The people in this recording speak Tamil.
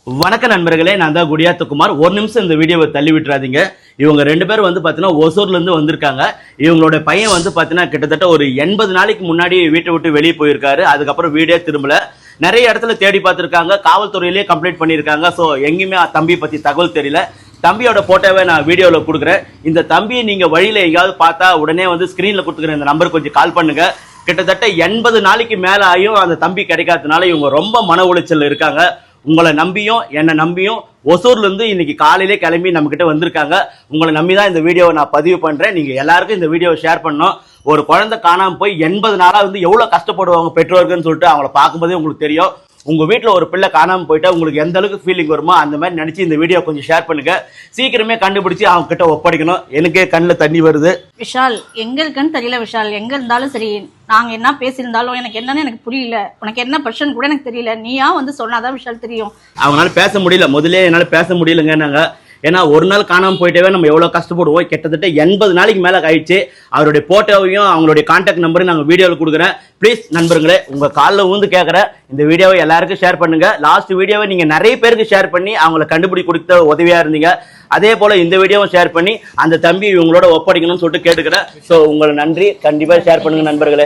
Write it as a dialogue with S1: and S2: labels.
S1: வணக்க நண்பர்களே, நான் தான் குடியாத்தகுமார். ஒரு நிமிஷம் இந்த வீடியோவை தள்ளி விட்டுறாதீங்க. இவங்க ரெண்டு பேரும் பார்த்தீங்கன்னா ஒசூர்ல இருந்து வந்திருக்காங்க. இவங்களோட பையன் பார்த்தீங்கன்னா கிட்டத்தட்ட ஒரு 80 நாளைக்கு முன்னாடி வீட்டை விட்டு வெளியே போயிருக்காரு. அதுக்கப்புறம் வீடே திரும்பல. நிறைய இடத்துல தேடி பார்த்துருக்காங்க, காவல்துறையிலேயே கம்ப்ளைண்ட் பண்ணியிருக்காங்க. ஸோ எங்கேயுமே தம்பி பற்றி தகவல் தெரியல. தம்பியோட போட்டோவை நான் வீடியோவில் கொடுக்குறேன். இந்த தம்பியை நீங்கள் வழியில் எங்கேயாவது பார்த்தா உடனே ஸ்க்ரீனில் கொடுத்துக்கிறேன், இந்த நம்பருக்கு கொஞ்சம் கால் பண்ணுங்க. கிட்டத்தட்ட 80 நாளைக்கு மேலே ஆகியும் அந்த தம்பி கிடைக்காததுனால இவங்க ரொம்ப மன உளைச்சல் இருக்காங்க. உங்களை நம்பியும் என்னை நம்பியும் ஒசூர்ல இருந்து இன்னைக்கு காலையிலே கிளம்பி நம்ம கிட்ட வந்திருக்காங்க. உங்களை நம்பி தான் இந்த வீடியோவை நான் பதிவு பண்றேன். நீங்க எல்லாருக்கும் இந்த வீடியோவை ஷேர் பண்ணணும். ஒரு குழந்தை காணாம போய் 80 நாளா எவ்வளவு கஷ்டப்படுவாங்க பெற்றோர்கள்னு சொல்லிட்டு அவங்கள பார்க்கும்போதே உங்களுக்கு தெரியும். உங்க வீட்டுல ஒரு பிள்ளை காணாம போயிட்டா உங்களுக்கு எந்த அளவுக்கு ஃபீலிங் வருமோ அந்த மாதிரி நினைச்சு இந்த வீடியோ கொஞ்சம் ஷேர் பண்ணுங்க. சீக்கிரமே கண்டுபிடிச்சு அவங்க கிட்ட ஒப்படைக்கணும். எனக்கே கண்ணில் தண்ணி வருது.
S2: விஷால், எங்க இருக்குன்னு தெரியல விஷால். எங்க இருந்தாலும் சரி, நாங்க என்ன பேசியிருந்தாலும் எனக்கு என்னன்னு எனக்கு புரியல. உனக்கு என்ன பிரச்சனை கூட எனக்கு தெரியல. நீயா சொன்னாதான் விஷால் தெரியும்.
S1: அவங்களால பேச முடியல. முதல்ல என்னால பேச முடியலங்க. நாங்க ஏன்னா ஒரு நாள் காணாமல் போயிட்டவே நம்ம எவ்வளோ கஷ்டப்படுவோம். கிட்டத்தட்ட 80 நாளைக்கு மேலே ஆயிடுச்சு. அவருடைய போட்டோவையும் அவங்களுடைய கான்டாக்ட் நம்பரையும் நாங்கள் வீடியோவில் கொடுக்குறேன். ப்ளீஸ் நண்பர்களே, உங்கள் காலில் ஊந்து கேட்குறேன், இந்த வீடியோவை எல்லாருக்கும் ஷேர் பண்ணுங்க. லாஸ்ட் வீடியோவை நீங்கள் நிறைய பேருக்கு ஷேர் பண்ணி அவங்களை கண்டுபிடி கொடுத்த உதவியாக இருந்தீங்க. அதே போல் இந்த வீடியோவும் ஷேர் பண்ணி அந்த தம்பி இவங்களோட ஒப்படைக்கணும்னு சொல்லிட்டு கேட்டுக்கிறேன். ஸோ உங்களை நன்றி. கண்டிப்பாக ஷேர் பண்ணுங்க நண்பர்களே.